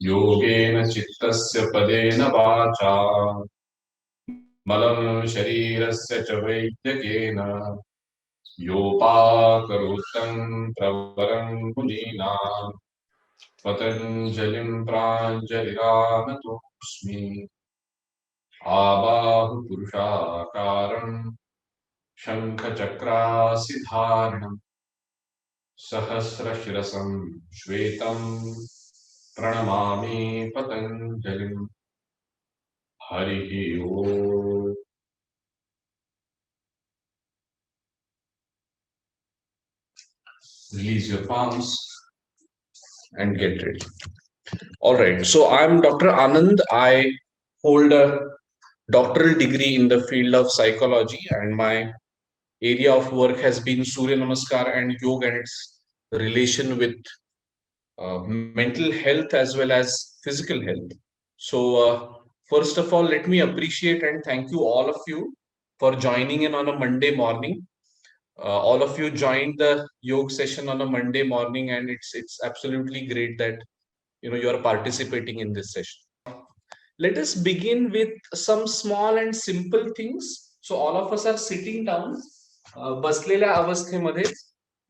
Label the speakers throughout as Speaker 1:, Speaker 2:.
Speaker 1: योगेन चित्तस्य पदेन वाचा मलं शरीरस्य च वैद्यकेन योपाकरोत्तं प्रवरं मुनीनां पतञ्जलिं प्राञ्जलिरानतोऽस्मि आबाहुपुरुषाकारं शङ्खचक्रासिधारणं सहस्रशिरसं श्वेतं प्रणमामि पतञ्जलिम् हरिः ओम्। Release your palms and get ready. All right. So I'm Dr. Anand. I hold a doctoral degree in the field of psychology, and my area of work has been Surya Namaskar and yoga and its relation with mental health as well as physical health. So, first of all, let me appreciate and thank you all of you for joining in on a Monday morning. All of you joined the yoga session on a Monday morning, and it's absolutely great that you are participating in this session. Let us begin with some small and simple things. So all of us are sitting down. बसलेल्या अवस्थेमध्ये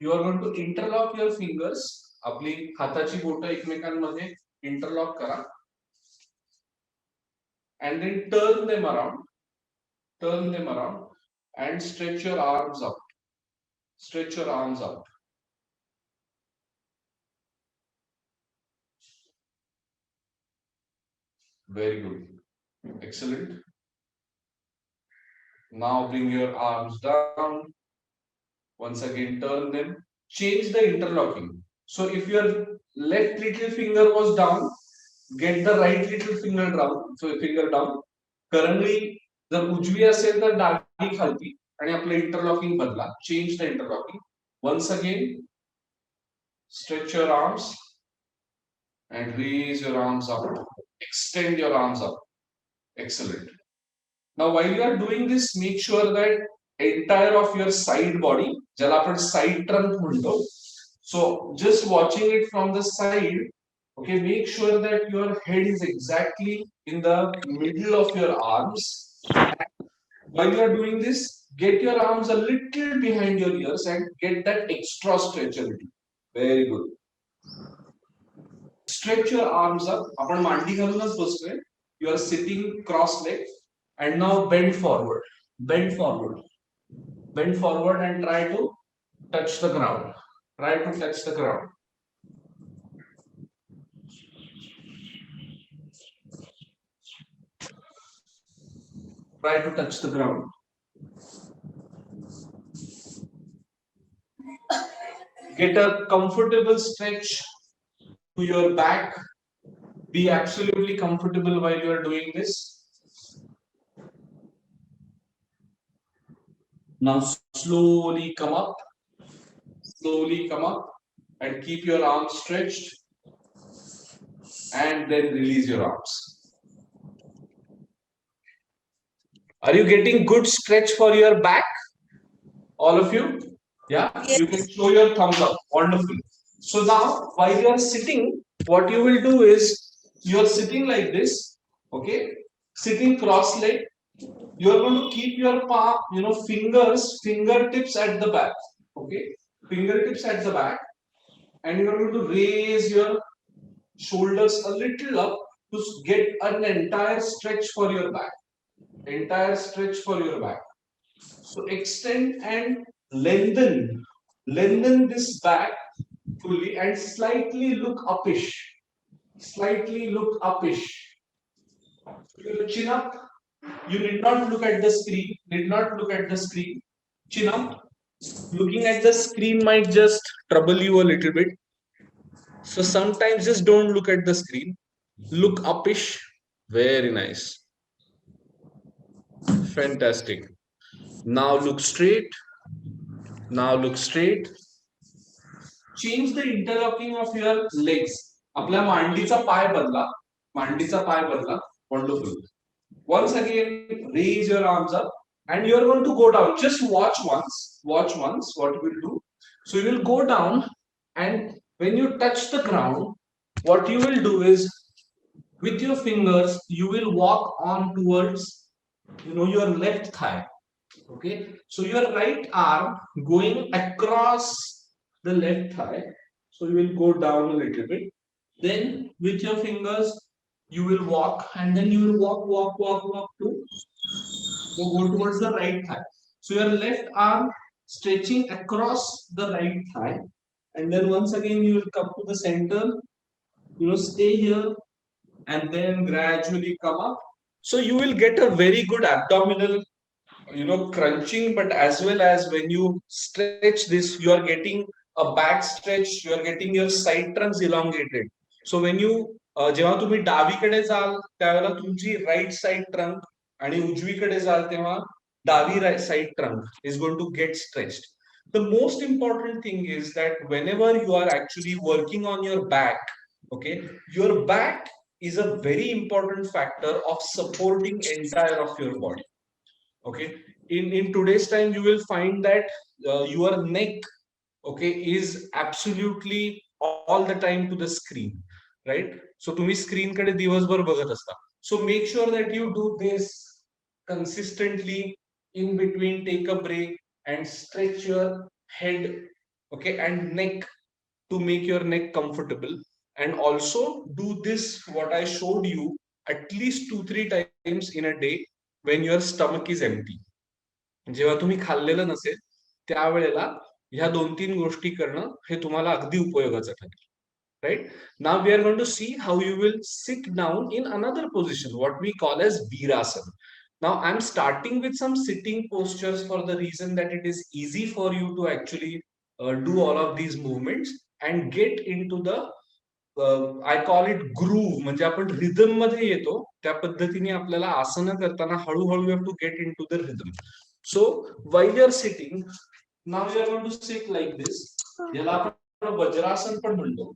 Speaker 1: you are going to interlock your fingers. आपली हाताची बोटं एकमेकांमध्ये interlock करा. And then turn them around and stretch your arms out. Stretch your arms out. Very good. Excellent. Now bring your arms down. Once again, turn them. Change the interlocking. So if your left little finger was down, get the right little finger down. So finger down. Currently, जर उजवी असेल तर डावी खालती आणि आपलं interlocking बदला. Change the interlocking. Once again, stretch your arms and raise your arms up. Extend your arms up. Excellent. Now, while you are doing this, make sure that entire of your side body, ज्याला आपण side trunk म्हणतो. So, just watching it from the side, okay, make sure that your head is exactly in the middle of your arms. While you are doing this, get your arms a little behind your ears and get that extra stretchability. Very good. Stretch your arms up. आपण मांडी घालूनच बसतोय. You are sitting cross-legged. And now bend forward. Bend forward. Bend forward and try to touch the ground. Try to touch the ground. Try to touch the ground. Get a comfortable stretch to your back. Be absolutely comfortable while you are doing this. Now slowly come up. Slowly come up and keep your arms stretched. And then release your arms. Are you getting good stretch for your back? All of you? Yeah? Yes. You can show your thumbs up. Wonderful. So now, while you are sitting, what you will do is, you are sitting like this, okay? Sitting cross-legged. You are going to keep your palm, fingertips at the back, okay? Fingertips at the back. And you are going to raise your shoulders a little up to get an entire stretch for your back. Entire stretch for your back. So extend and lengthen this back fully and slightly look uppish. Slightly look uppish. Chin up. You need not look at the screen. Did not look at the screen. Chin up. Looking at the screen might just trouble you a little bit. So sometimes just don't look at the screen. Look uppish. Very nice. Fantastic. Now look straight. Now look straight. Change the interlocking of your legs. आपल्या मांडीचा पाय बदला. मांडीचा पाय बदला. Wonderful. Once again, raise your arms up and you are going to go down. Just watch once. Watch once what you will do. So you will go down and when you touch the ground, what you will do is With your fingers, you will walk on towards, your left thigh. Okay, so your right arm going across the left thigh. So you will go down a little bit. Then with your fingers, you will walk, and then you will walk to go towards the right thigh. So your left arm stretching across the right thigh, and then once again you will come to the center. Stay here, and then gradually come up. So you will get a very good abdominal, crunching, but as well as when you stretch this, you are getting a back stretch, you are getting your side trunks elongated. So when you जेव्हा तुम्ही डावीकडे जाल त्यावेळेला तुमची right side trunk आणि उजवीकडे जाल तेव्हा डावी side trunk is going to get stretched. The most important thing is that whenever you are actually working on your back, okay, your back is a very important factor of supporting entire of your body. Okay, in today's time you will find that your neck, okay, is absolutely all the time to the screen, right? So तुम्ही screen कडे दिवसभर बघत असता. So make sure that you do this consistently. In between, take a break and stretch your head, okay, and neck, to make your neck comfortable. And also do this what I showed you at least 2-3 times in a day when your stomach is empty. जेव्हा तुम्ही खाल्लेलं नसेल त्यावेळेला ह्या 2-3 गोष्टी करणं हे तुम्हाला अगदी उपयोगाचं ठरेल. Right? Now we are going to see how you will sit down in another position, what we call as Virasana. Now I'm starting with some sitting postures for the reason that it is easy for you to actually do all of these movements and get into the I call it groove, म्हणजे आपण rhythm मध्ये येतो त्या पद्धतीने आपल्याला आसनं करताना हळूहळू you have to get into the rhythm. So while you are sitting, now you are going to sit like this. याला आपण वज्रासन पण म्हणतो,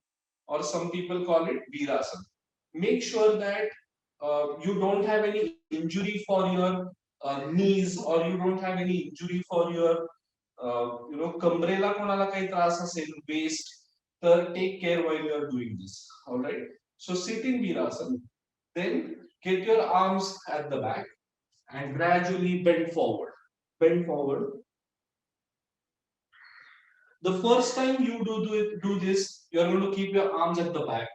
Speaker 1: or some people call it Virasana. Make sure that you don't have any injury for your knees, or you don't have any injury for your कमरेला कोणाला काही त्रास असेल, waist, तर take care while you are doing this. All right. So sit in Virasana. Then get your arms at the back and gradually bend forward. Bend forward. The first time you do this, you are going to keep your arms at the back.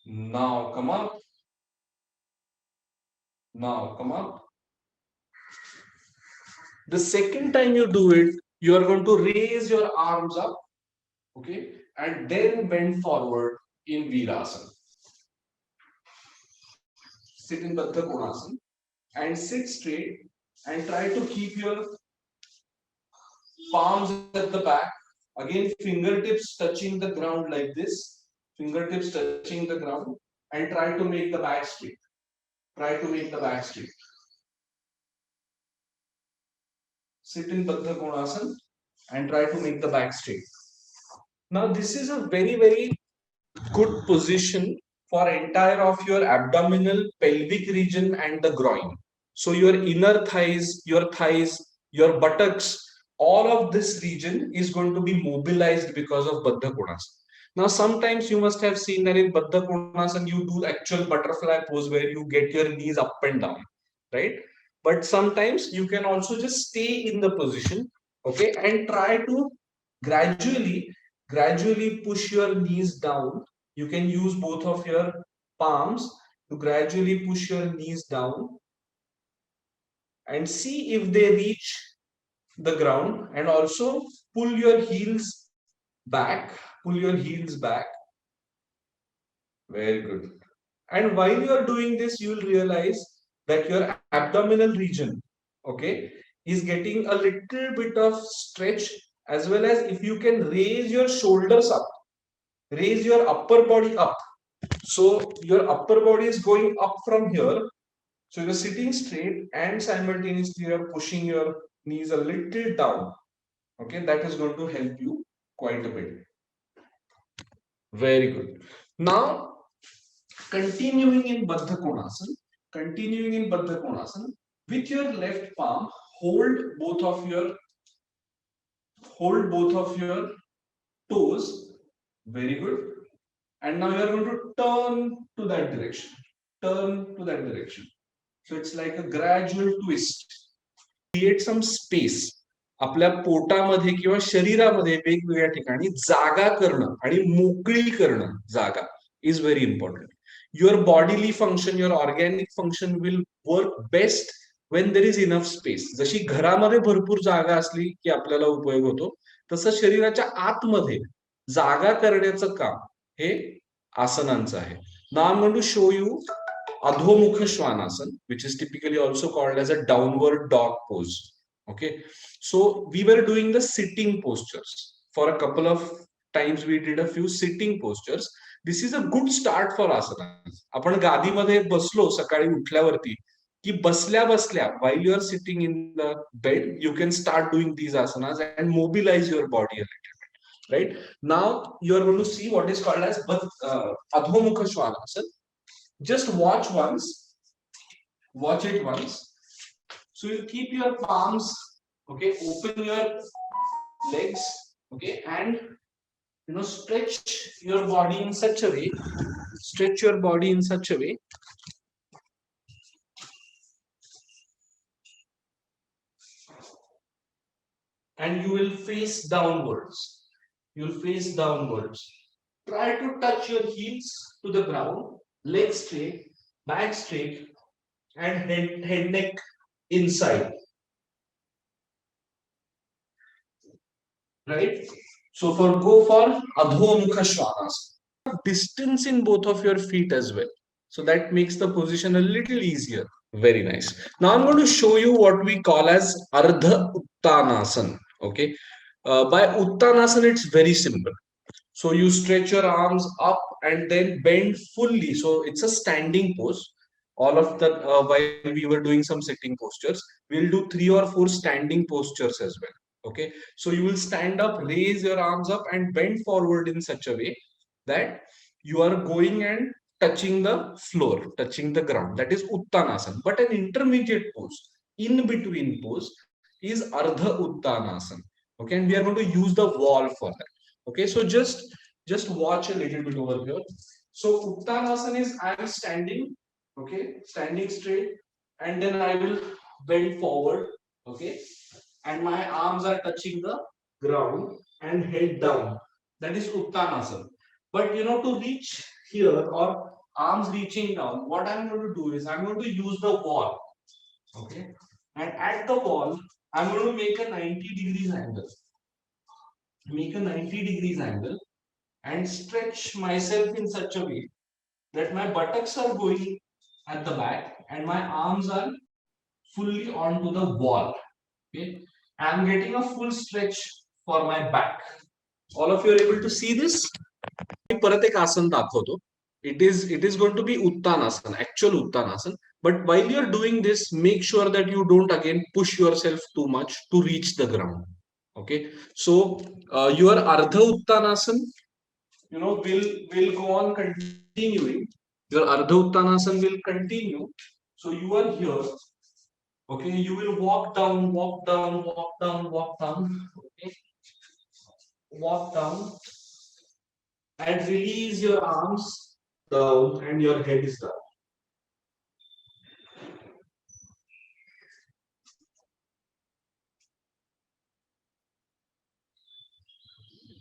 Speaker 1: Now come up. Now come up. The second time you do it, you are going to raise your arms up, okay, and then bend forward in Virasana. Sit in Baddha Konasana and sit straight and try to keep your palms at the back. Again, fingertips touching the ground like this. Fingertips touching the ground, and try to make the back straight. Try to make the back straight. Sit in Baddha Konasana and try to make the back straight. Now this is a very, very good position for entire of your abdominal, pelvic region and the groin. So your inner thighs, your buttocks, all of this region is going to be mobilized because of Baddha Konasana. Now sometimes you must have seen that in Baddha Konasana you do actual butterfly pose where you get your knees up and down, right? But sometimes you can also just stay in the position, okay, and try to gradually push your knees down. You can use both of your palms to gradually push your knees down and see if they reach the ground, and also pull your heels back. Pull your heels back. Very good. And while you are doing this, you will realize that your abdominal region, okay, is getting a little bit of stretch, as well as if you can raise your shoulders up, raise your upper body up. So your upper body is going up from here. So you're sitting straight and simultaneously you're pushing your knees a little down. Okay, that is going to help you quite a bit. Very good. Now, continuing in Baddha Konasana, with your left palm, hold both of your toes. Very good. And now you are going to turn to that direction. Turn to that direction. So it's like a gradual twist. Create some space. आपल्या पोटामध्ये किंवा शरीरामध्ये वेगवेगळ्या ठिकाणी जागा करणं आणि मोकळी करणं जागा is very important. Your bodily function, your organic function will work best when there is enough space. जशी घरामध्ये भरपूर जागा असली की आपल्याला उपयोग होतो, तसं शरीराच्या आतमध्ये जागा करण्याचं काम हे आसनांचं आहे. नाव I am going to show you Adho Mukha Svanasana, which is typically also called as a downward dog pose. Okay, so we were doing the sitting postures for a couple of times. We did a few sitting postures. This is a good start for asanas. आपण गादीमध्ये बसलो सकाळी उठल्यावरती की बसल्या बसल्या while you are sitting in the bed, you can start doing these asanas and mobilize your body a little bit. Right now you are going to see what is called as adhomukha shwanasana. Just watch once, watch it once. So you keep your palms, okay, open your legs, okay, and stretch your body in such a way, stretch your body in such a way and you will face downwards. You'll face downwards. Try to touch your heels to the ground, legs straight, back straight, and head neck inside. Right? So go for Adho Shvanasana. Distance in both of your feet as well. So that makes the position a little easier. Very nice. Now I'm going to show you what we call as Ardha Uttanasana. Okay. By Uttanasana, it's very simple. So you stretch your arms up and then bend fully. So it's a standing pose. All of that, while we were doing some sitting postures, we'll do 3 or 4 standing postures as well. Okay, so you will stand up, raise your arms up and bend forward in such a way that you are going and touching the floor, touching the ground. That is Uttanasana. But an intermediate pose, in between pose, is Ardha Uttanasana. Okay, and we are going to use the wall for that. Okay, so just watch a little bit over here. So Uttanasana is I am standing, okay, standing straight, and then I will bend forward, okay, and my arms are touching the ground and head down. That is Uttanasana. But to reach here or arms reaching down, what I'm going to do is I'm going to use the wall. Okay. And at the wall, I'm going to make a 90 degrees angle. Make a 90 degrees angle and stretch myself in such a way that my buttocks are going at the back and my arms are fully onto the wall. Okay. I'm getting a full stretch for my back. All of you are able to see this? परत एक आसन दाखवतो. It is going to be Uttanasana, actual Uttanasana. But while you are doing this, make sure that you don't again push yourself too much to reach the ground. Okay, so your Ardha Uttanasana, will go on continuing. Your Ardha Uttanasana will continue. So you are here. Okay, you will walk down, walk down, walk down, walk down. Okay, walk down and release your arms down and your head is down.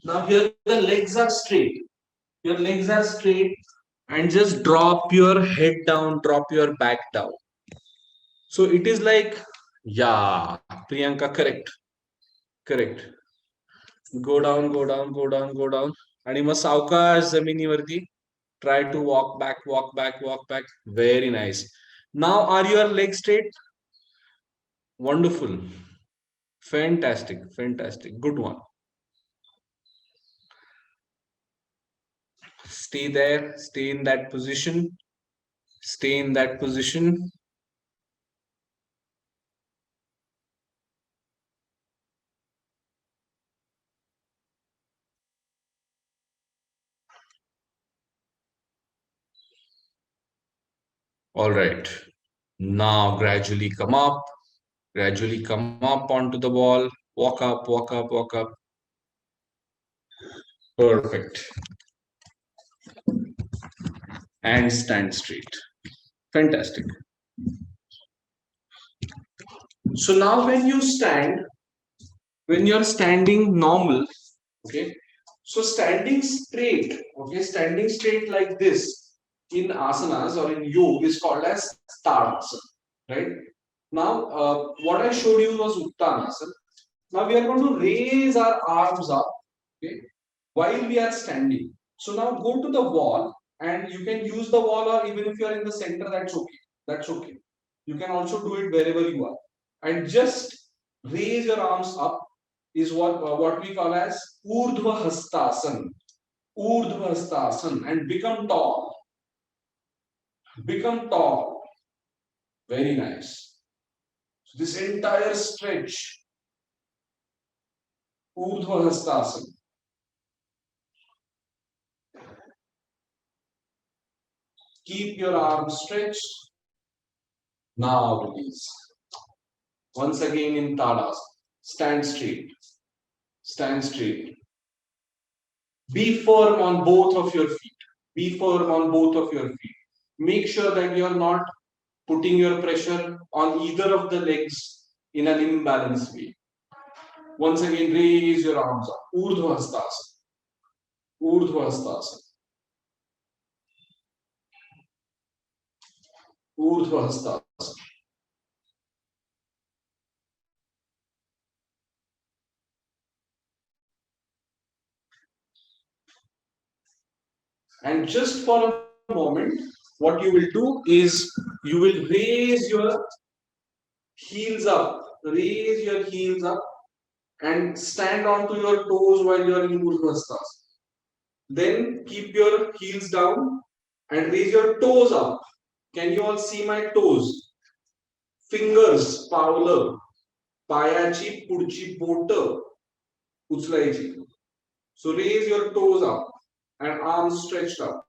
Speaker 1: Now here the legs are straight. Your legs are straight and just drop your head down, drop your back down. So it is like, yeah, Priyanka, correct. Correct. Go down, go down, go down, go down. आणि मग सावकाश जमिनीवरती try to walk back, walk back, walk back. Very nice. Now are your legs straight? Wonderful. Fantastic, fantastic. Good one. Stay there, stay in that position. Stay in that position. All right. Now gradually come up, Gradually come up onto the wall. Walk up, walk up, walk up. Perfect. And stand straight. Fantastic. So now when you're standing normal, okay, so standing straight, okay, standing straight like this in asanas or in yoga is called as Tadasana, right? Now, what I showed you was Uttanasana. Now we are going to raise our arms up, okay, while we are standing. So now go to the wall, and you can use the wall, or even if you are in the center, that's okay. That's okay. You can also do it wherever you are, and just raise your arms up is what we call as Urdhva Hastasana. Urdhva Hastasana, and become tall. Become tall. Very nice. So this entire stretch, Urdhva Hastasana. Keep your arms stretched. Now release. Once again in Tadasana. Stand straight. Stand straight. Be firm on both of your feet. Be firm on both of your feet. Make sure that you are not putting your pressure on either of the legs in an imbalanced way. Once again, raise your arms up. Urdhva Hastasana. Urdhva Hastasana. Urdhva Hastasana. And just for a moment, what you will do is you will raise your heels up. Raise your heels up and stand onto your toes while you are in Urdhva Hastasana. Then keep your heels down and raise your toes up. Can you all see my toes? Fingers पावलं, पायाची पुढची बोटं उचलायची. So raise your toes up and arms stretched up.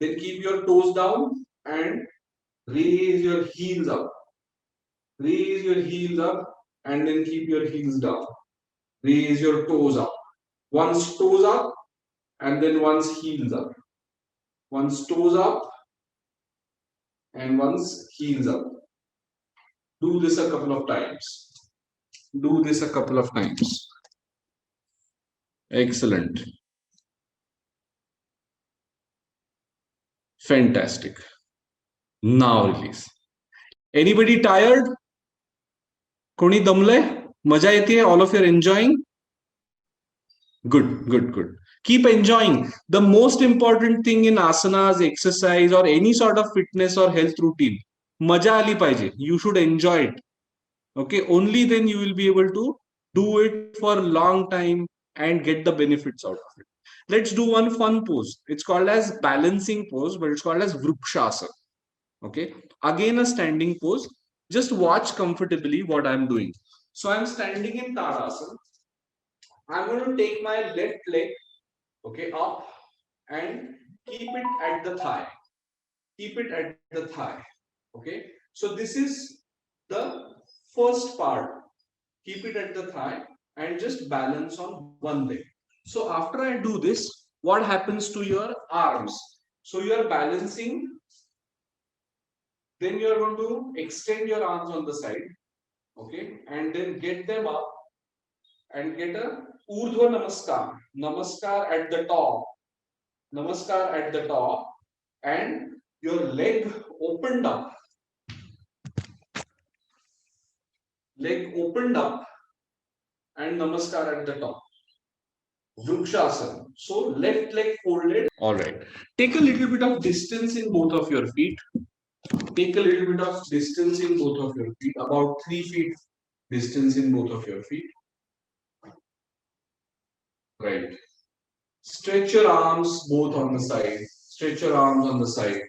Speaker 1: Then keep your toes down and raise your heels up. Raise your heels up and then keep your heels down. Raise your toes up. Once toes up and then once heels up. Once toes up and once heels up. Do this a couple of times. Do this a couple of times. Excellent. Fantastic. Now release. Anybody tired? कोणी दमलंय? मजा येते? All of you are enjoying? Good, good, good. Keep enjoying. The most important thing in asanas, exercise, or any sort of fitness or health routine, maja ali paije. You should enjoy it. Okay, only then you will be able to do it for a long time and get the benefits out of it. Let's do one fun pose. It's called as balancing pose, but it's called as Vrukshasana. Okay, again a standing pose. Just watch comfortably what I'm doing. So I'm standing in Tadasana. I'm going to take my left leg, okay, up and keep it at the thigh. Keep it at the thigh. Okay. So this is the first part. Keep it at the thigh and just balance on one leg. So after I do this, what happens to your arms? So you are balancing. Then you are going to extend your arms on the side. Okay. And then get them up and get a Urdhva Namaskar. Namaskar at the top. Namaskar at the top. And your leg opened up. Leg opened up. And Namaskar at the top. Vrukshasana. So left leg folded. All right. Take a little bit of distance in both of your feet. Take a little bit of distance in both of your feet. About 3 feet distance in both of your feet. Right. Stretch your arms both on the side. Stretch your arms on the side.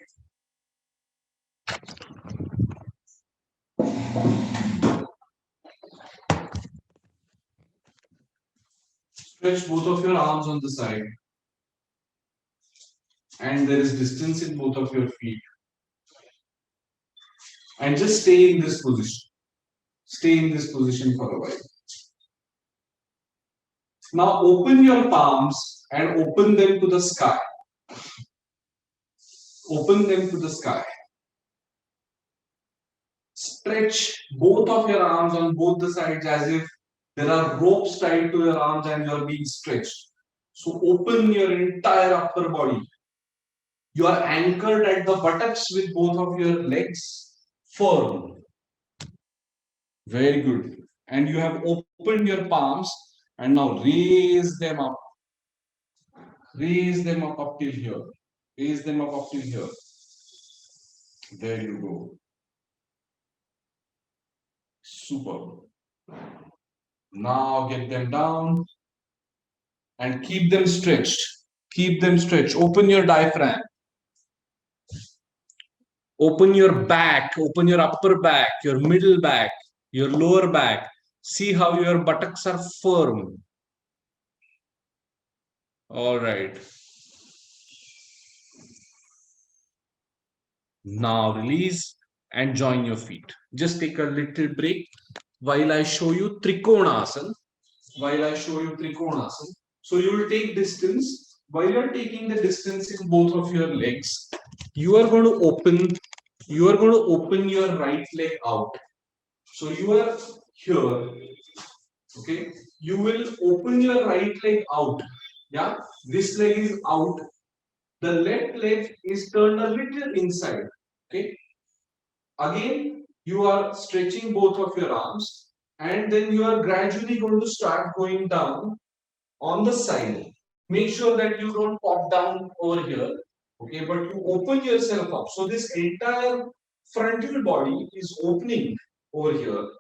Speaker 1: Stretch both of your arms on the side. And there is distance in both of your feet. And just stay in this position. Stay in this position for a while. Now open your palms and open them to the sky. Open them to the sky. Stretch both of your arms on both the sides as if there are ropes tied to your arms and you are being stretched. So open your entire upper body. You are anchored at the buttocks with both of your legs firm. Very good. And you have opened your palms and now raise them up. Raise them up till here. Raise them up till here. There you go. Super. Now get them down and keep them stretched. Keep them stretched. Open your diaphragm. Open your back. Open your upper back, your middle back, your lower back. See how your buttocks are firm. All right. Now release and join your feet. Just take a little break while I show you Trikonasana. While I show you Trikonasana. So you will take distance. While you are taking the distance in both of your legs, you are going to open your right leg out. So you are here. Okay. You will open your right leg out. Yeah. This leg is out. The left leg is turned a little inside. Okay. Again, you are stretching both of your arms and then you are gradually going to start going down on the side. Make sure that you don't pop down over here. Okay, but you open yourself up. So this entire frontal body is opening over here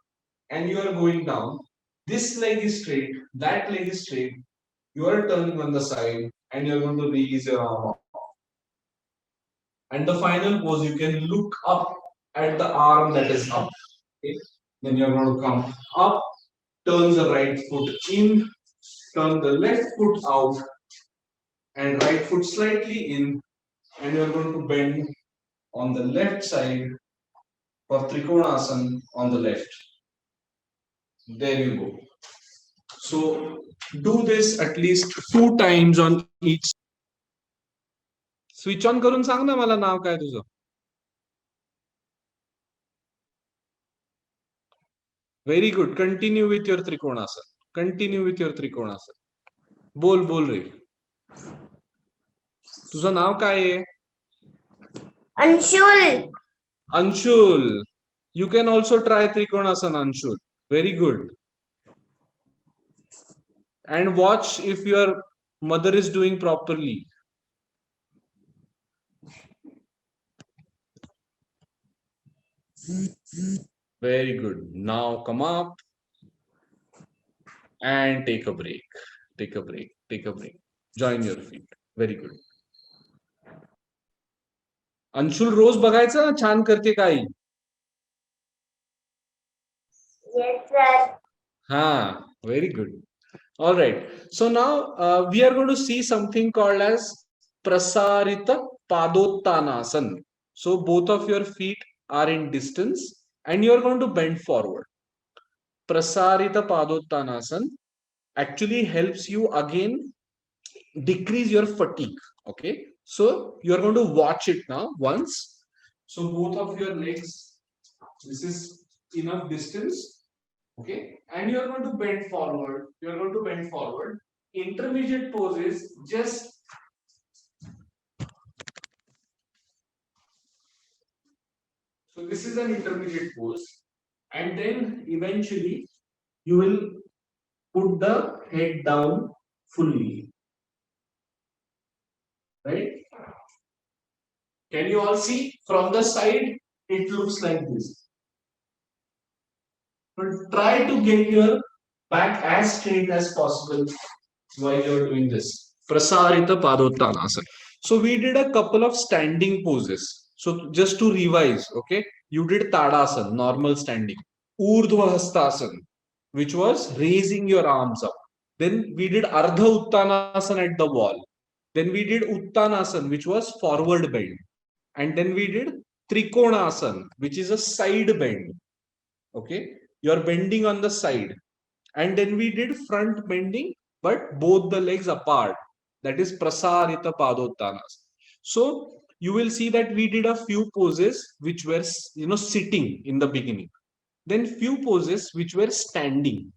Speaker 1: and you are going down. This leg is straight, that leg is straight. You are turning on the side and you are going to release your arm up. And the final pose, you can look up at the arm that is up. Okay? Then you're going to come up, turn the right foot in, turn the left foot out, and right foot slightly in, and you're going to bend on the left side for Trikonasana on the left. There you go. So do this at least 2 times on each. Switch on करून सांग ना मला नाव काय तुझं. Very good. Continue with your Trikonasana. Continue with your Trikonasana. बोल रे. तुझं नाव काय आहे?
Speaker 2: Anshul.
Speaker 1: Anshul. You can also try Trikonasana, Anshul. Very good. And watch if your mother is doing properly. Very good. Now come up and take a break. Take a break. Take a break. Join your feet. Very good. Anshul रोज बघायचं छान करते काही.
Speaker 2: Yes, sir.
Speaker 1: Ha, very good. All right. So now we are going to see something called as Prasarita Padottanasana. So both of your feet are in distance and you are going to bend forward. Prasarita Padottanasana actually helps you again decrease your fatigue. Okay. So you are going to watch it now once. So both of your legs, this is enough distance. Okay. And you are going to bend forward. You are going to bend forward. Intermediate poses just so this is an intermediate pose. And then eventually you will put the head down fully. Right? Can you all see from the side? It looks like this. But try to get your back as straight as possible while you're doing this. Prasarita Padottanasana. So we did a couple of standing poses. So just to revise, okay, you did Tadasana, normal standing. Urdhva Hastasana, which was raising your arms up. Then we did Ardha Uttanasana at the wall. Then we did Uttanasana, which was forward bend. And then we did Trikonasana, which is a side bend. Okay. You're bending on the side. And then we did front bending, but both the legs apart. That is Prasarita Padottanasana. So you will see that we did a few poses which were, sitting in the beginning. Then few poses which were standing.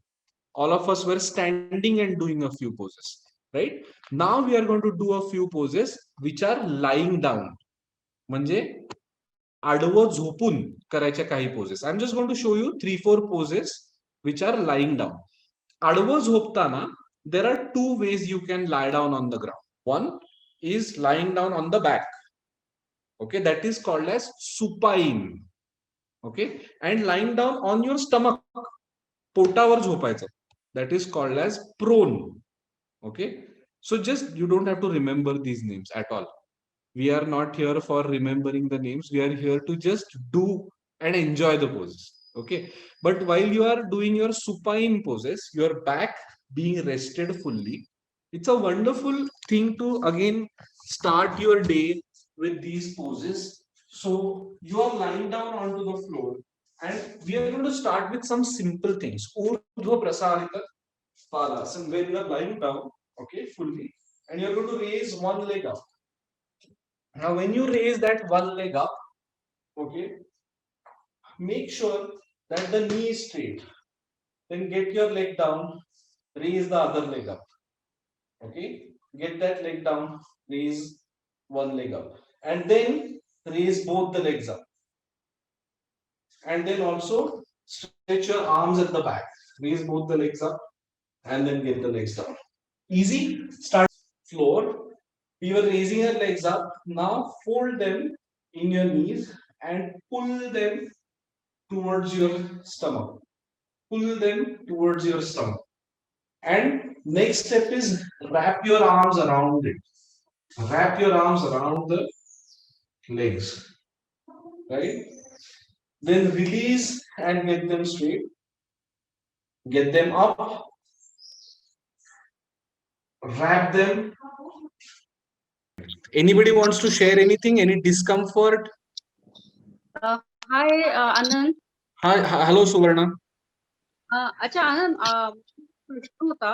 Speaker 1: All of us were standing and doing a few poses, right? Now we are going to do a few poses which are lying down. म्हणजे आडवं झोपून करायच्या काही poses. I'm just going to show you 3-4 poses which are lying down. आडवं झोपताना there are two ways you can lie down on the ground. One is lying down on the back. Okay, that is called as supine. Okay, and lying down on your stomach, पोटावर झोपायचं, that is called as prone. Okay, so just you don't have to remember these names at all. We are not here for remembering the names. We are here to just do and enjoy the poses. Okay, but while you are doing your supine poses, your back being rested fully, it's a wonderful thing to again start your day with these poses. So you are lying down onto the floor, and we are going to start with some simple things. Urdhva Prasarita Padasana, where you are lying down, okay, fully, and you are going to raise one leg up. Now, when you raise that one leg up, okay, make sure that the knee is straight. Then get your leg down, raise the other leg up. Okay, get that leg down, raise one leg up, and then raise both the legs up. And then also stretch your arms at the back, raise both the legs up, and then get the legs down. Easy. Start floor. You are raising your legs up. Now fold them in your knees and pull them towards your stomach. Pull them towards your stomach. And next step is wrap your arms around it. Wrap your arms around the legs. Right? Then release and get them straight. Get them up. Wrap them. Anybody wants to share anything? Any discomfort?
Speaker 3: Hi, Anand.
Speaker 1: Hi, hello, Suvarna.
Speaker 3: अच्छा आनंद, प्रश्न होता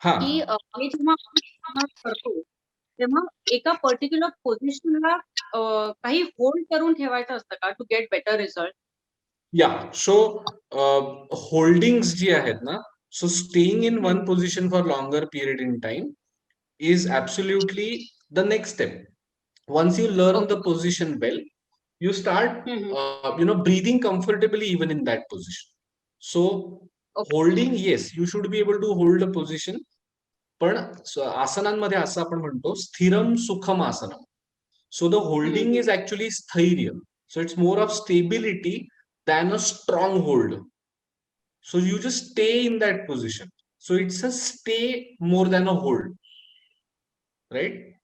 Speaker 1: हा.
Speaker 3: की हे जेव्हा आपण करतो तेव्हा एका पर्टिक्युलर पोझिशनला काही होल्ड करून ठेवायचं असतं का to get better result?
Speaker 1: Yeah, so holdings ji आहेत ना, so staying in one position for longer period in time is absolutely the next step. Once you learn the position well, you start breathing comfortably even in that position. So holding, yes, you should be able to hold a position, पण आसनांमध्ये असं आपण म्हणतो स्थिरम सुखम आसनम. So the holding is actually स्थैर्य. So it's more of stability than a strong hold. So you just stay in that position. So it's a stay more than a hold, right?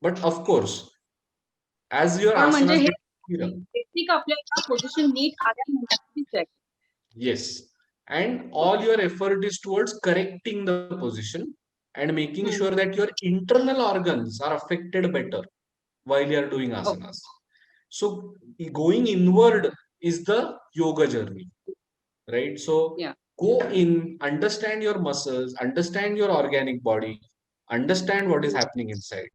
Speaker 1: But of course, as your asana
Speaker 3: म्हणजे
Speaker 1: gets
Speaker 3: basic आपल्याला position NEET आल्यानंतर आहे.
Speaker 1: Yes, and all your effort is towards correcting the position and making sure that your internal organs are affected better while you are doing asanas. So going inward is the yoga journey, right? So go in, understand your muscles, understand your organic body, understand what is happening inside.